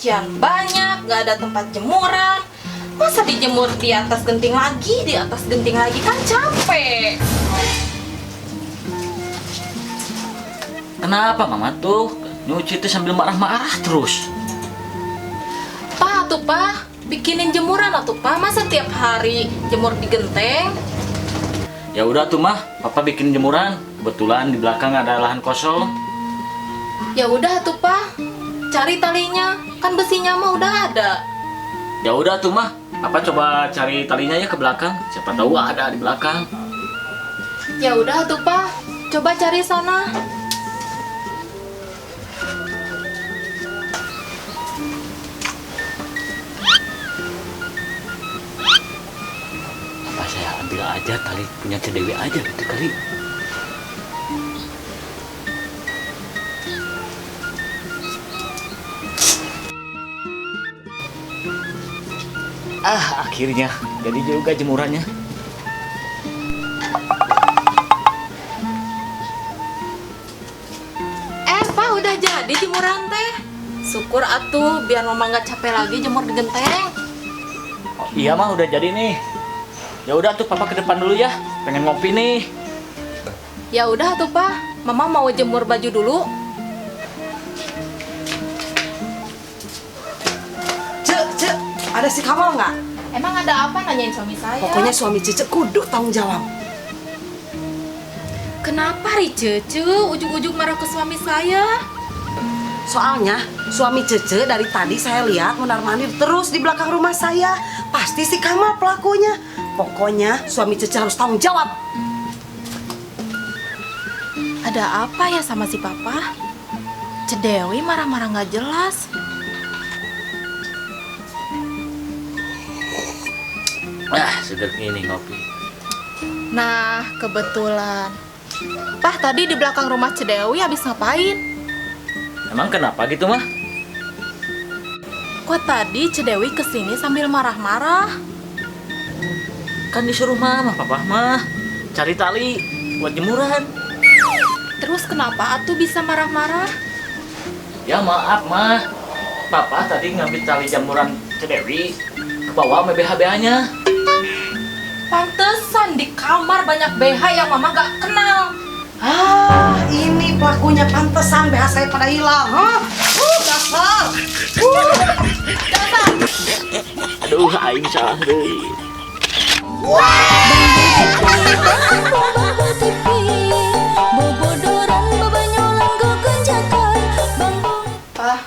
cucian banyak, gak ada tempat jemuran. Masa dijemur di atas genting lagi, di atas genting lagi, kan capek. Kenapa mama tuh nyuci itu sambil marah-marah terus? Pak, tuh Pak, bikinin jemuran atuh Pak. Masa tiap hari jemur di genteng? Ya udah tuh mah, papa bikin jemuran. Kebetulan di belakang ada lahan kosong. Ya udah tuh Pak, cari talinya, kan besinya mah udah ada. Ya udah tuh mah, papa coba cari talinya ya ke belakang. Siapa tahu ada di belakang. Ya udah tuh Pak, coba cari sana. Apa saya ambil aja tali punya Cedewi aja gitu kali. Akhirnya jadi juga jemurannya. Pak, udah jadi jemuran teh. Syukur atuh, biar mama nggak capek lagi jemur di genteng. Oh, iya mah udah jadi nih. Ya udah tuh papa ke depan dulu ya. Pengen ngopi nih. Ya udah tuh Pak, mama mau jemur baju dulu. Cek, ada si Kamal nggak? Emang ada apa nanyain suami saya? Pokoknya suami Cece kudu tanggung jawab. Kenapa Cece ujung-ujung marah ke suami saya? Soalnya suami Cece dari tadi saya lihat mondar-mandir terus di belakang rumah saya. Pasti si Kamal pelakunya. Pokoknya suami Cece harus tanggung jawab. Ada apa ya sama si papa? Cedewi marah-marah nggak jelas. Sudah ini ngopi. Nah, kebetulan. Pak, tadi di belakang rumah Cedewi habis ngapain? Emang kenapa gitu mah? Kok tadi Cedewi kesini sambil marah-marah? Kan disuruh mama, papa mah cari tali buat jemuran. Terus kenapa atuh bisa marah-marah? Ya maaf mah, papa tadi ngambil tali jemuran Cedewi ke bawah sama BH-BH-nya. Pantesan di kamar banyak BH yang mama gak kenal. Ini pelakunya pantesan BH saya pada hilang. Dasar. Aduh, aing salah deui. Pak,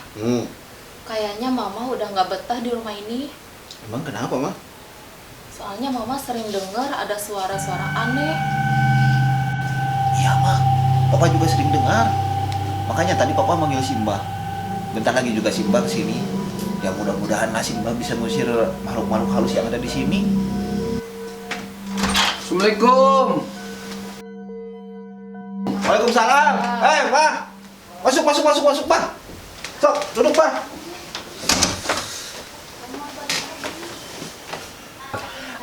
kayaknya mama udah gak betah di rumah ini. Emang kenapa, Mah? Soalnya mama sering dengar ada suara-suara aneh. Iya, Mah. Papa juga sering dengar. Makanya tadi Papa manggil Simba. Bentar lagi juga Simba kesini. Ya mudah-mudahan Simba bisa ngusir makhluk-makhluk halus yang ada di sini. Assalamualaikum. Waalaikumsalam. Pak. Masuk, Pak. Sok, duduk, Pak.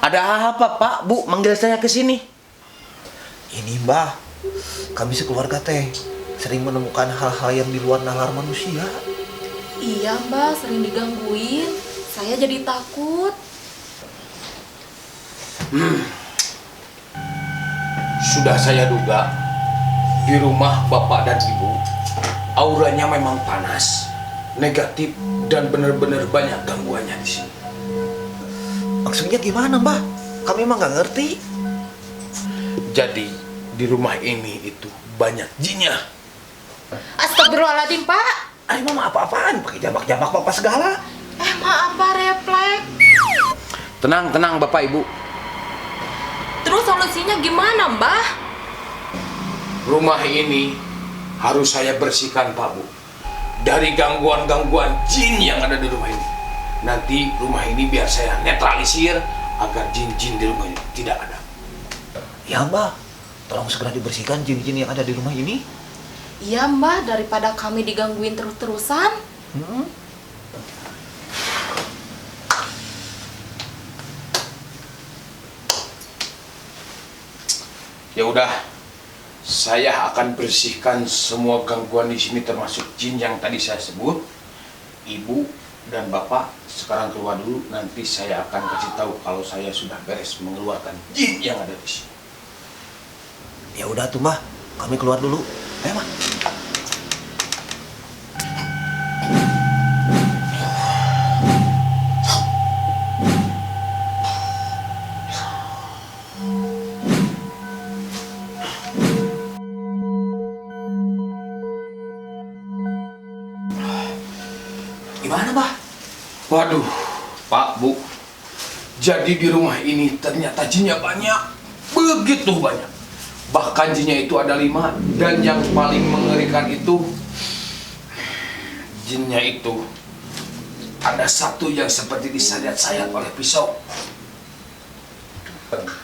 Ada apa Pak, Bu, manggil saya ke sini? Ini Mbah, kami sekeluarga teh sering menemukan hal-hal yang di luar nalar manusia. Iya mbak, sering digangguin. Saya jadi takut. Sudah saya duga, di rumah Bapak dan Ibu, auranya memang panas, negatif, dan benar-benar banyak gangguannya di sini. Maksudnya gimana, Mbah? Kami emang nggak ngerti. Jadi, di rumah ini itu banyak jinnya. Astagfirullahaladzim pak. Mama apa-apaan? Pakai jabak-jabak Papa segala. Maaf pak, refleks. Tenang Bapak Ibu. Terus solusinya gimana mbah? Rumah ini harus saya bersihkan Pak Bu, dari gangguan-gangguan jin yang ada di rumah ini. Nanti rumah ini biar saya netralisir agar jin-jin di rumah ini tidak ada. Ya, Mbah. Tolong segera dibersihkan jin-jin yang ada di rumah ini. Iya mbah, daripada kami digangguin terus-terusan. Ya udah, saya akan bersihkan semua gangguan di sini termasuk jin yang tadi saya sebut. Ibu dan Bapak sekarang keluar dulu. Nanti saya akan kasih tahu kalau saya sudah beres mengeluarkan jin yang ada di sini. Ya udah tuh mah, kami keluar dulu. Ayo mah. Gimana bah? Waduh, Pak, Bu. Jadi di rumah ini ternyata jinnya banyak. Begitu banyak. Bahkan jinnya itu ada 5. Dan yang paling mengerikan itu, jinnya itu ada satu yang seperti disayat-sayat oleh pisau.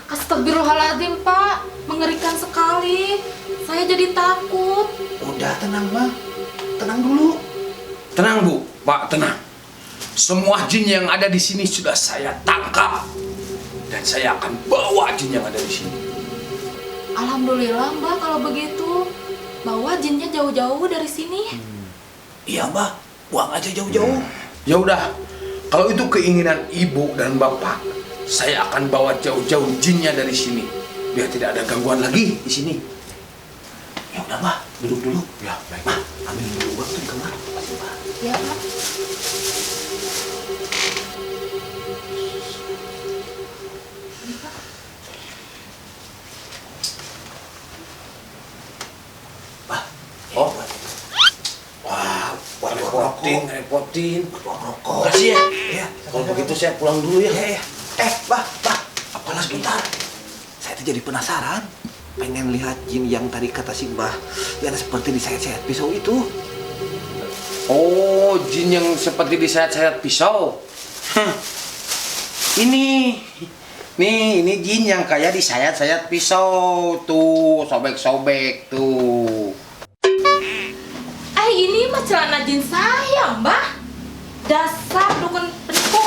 Astagfirullahaladzim, Pak. Mengerikan sekali. Saya jadi takut. Udah tenang bang, tenang dulu. Tenang Bu, Pak, tenang. Semua jin yang ada di sini sudah saya tangkap. Dan saya akan bawa jin yang ada di sini. Alhamdulillah, Mbak, kalau begitu. Bawa jinnya jauh-jauh dari sini. Iya mbak, buang aja jauh-jauh. Ya udah, kalau itu keinginan Ibu dan Bapak, saya akan bawa jauh-jauh jinnya dari sini. Biar tidak ada gangguan lagi di sini. Ya udah mbak, duduk dulu. Ya, baik. Mah, ambil dulu uang tuh di kamar. Makasih mbak. Ya, Pak. Bah, Oh. wah, buat Repotin. buang rokok. Makasih ya. Iya, Kalau begitu saya pulang dulu ya. Iya, iya. Bah, apalah sebentar. Saya tuh jadi penasaran. Pengen lihat jin yang tadi kata Simbah yang seperti disayat-sayat pisau itu. Oh, jin yang seperti disayat-sayat pisau. Ini jin yang kayak disayat-sayat pisau tuh, sobek-sobek tuh. Ini mah celana jin saya, Mbak. Dasar dukun penipu.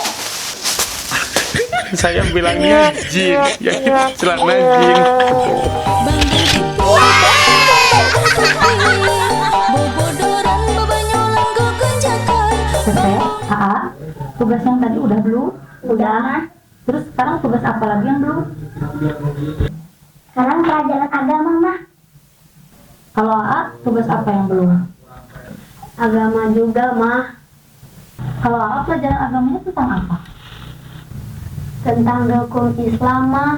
Saya bilangnya jin, ya celana jin. Tugas yang tadi udah belum? Udah. Terus sekarang tugas apa lagi yang belum? Sekarang pelajaran agama, Mah. Kalau AA, tugas apa yang belum? Agama juga, Mah. Kalau AA, pelajaran agamanya tentang apa? Tentang hukum Islam, Mah.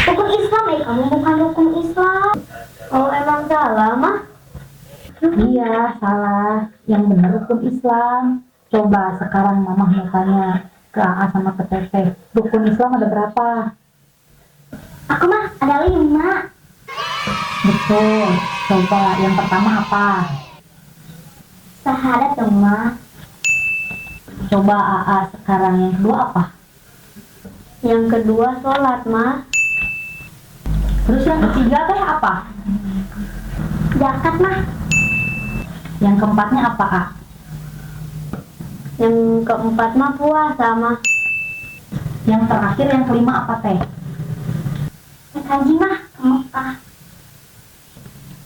Hukum Islam, kamu bukan hukum Islam. Oh, emang salah, Mah? Iya, salah. Yang benar hukum Islam. Coba sekarang Mama mau tanya ke AA sama ke Teteh, rukun Islam ada berapa? Aku mah ada 5. Betul. Coba yang pertama apa? Syahadat dong, Ma. Coba AA sekarang yang kedua apa? Yang kedua sholat, Ma. Terus yang ketiga teh apa? Zakat, Ma. Yang keempatnya apa, A? Yang keempat mah puasa, mah. Yang terakhir yang kelima apa, Teh? Naik haji, mah, ke Mekah.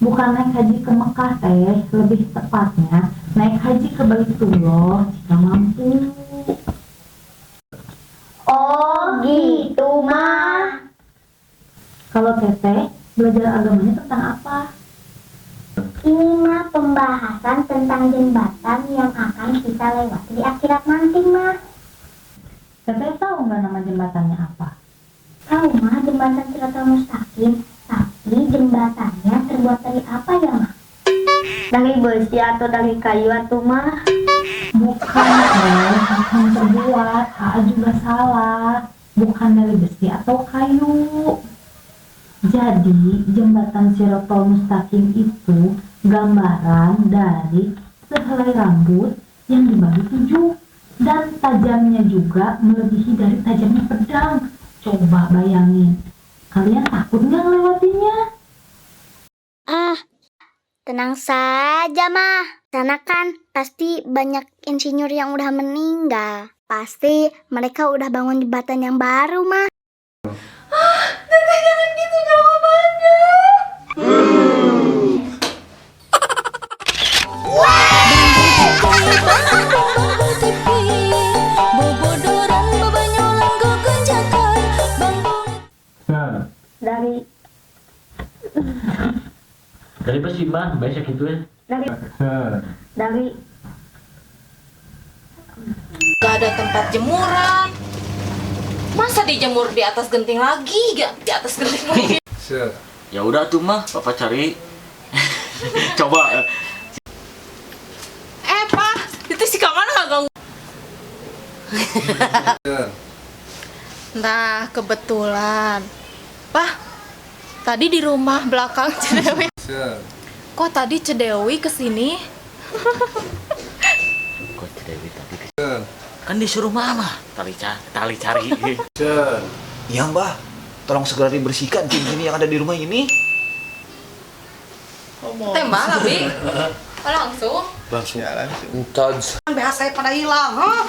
Bukan naik haji ke Mekah, Teh. Lebih tepatnya naik haji ke Baitullah jika mampu. Oh, gitu, mah. Kalau Teteh belajar agamanya tentang apa? Ini mah pembahasan tentang jembatan yang akan kita lewati di akhirat nanti, mah. Teteh tahu nggak nama jembatannya apa? Tahu, mah, jembatan Siratal Mustaqim. Tapi jembatannya terbuat dari apa ya, mah? Dari besi atau dari kayu atau, mah? Bukan, bukan terbuat. juga salah. Bukan dari besi atau kayu. Jadi jembatan Siratal Mustaqim itu gambaran dari sehelai rambut yang dibagi 7 dan tajamnya juga melebihi dari tajamnya pedang. Coba bayangin, kalian takut nggak ngelewatinya? Tenang saja, Mah. Sana kan pasti banyak insinyur yang udah meninggal. Pasti mereka udah bangun jembatan yang baru, Mah. Teteh jangan gitu jawabannya. Wah! Dari pas sih Mbak, biasa gitu ya. Dari Gak ada tempat jemuran. Masa dijemur di atas genting lagi? Gak di atas genting lagi. Ya udah tuh mah, papa cari. Coba. Pak, itu si Kamal nggak ganggu. Nah, kebetulan. Pak, tadi di rumah belakang Cedewi. Kok tadi Cedewi kesini? Kok Dewi tadi kan disuruh mama tali cari. Iya mbah, tolong segera dibersihkan cincin yang ada di rumah ini. Tembak lah, Bi. Langsung. BH saya pada hilang. Hah?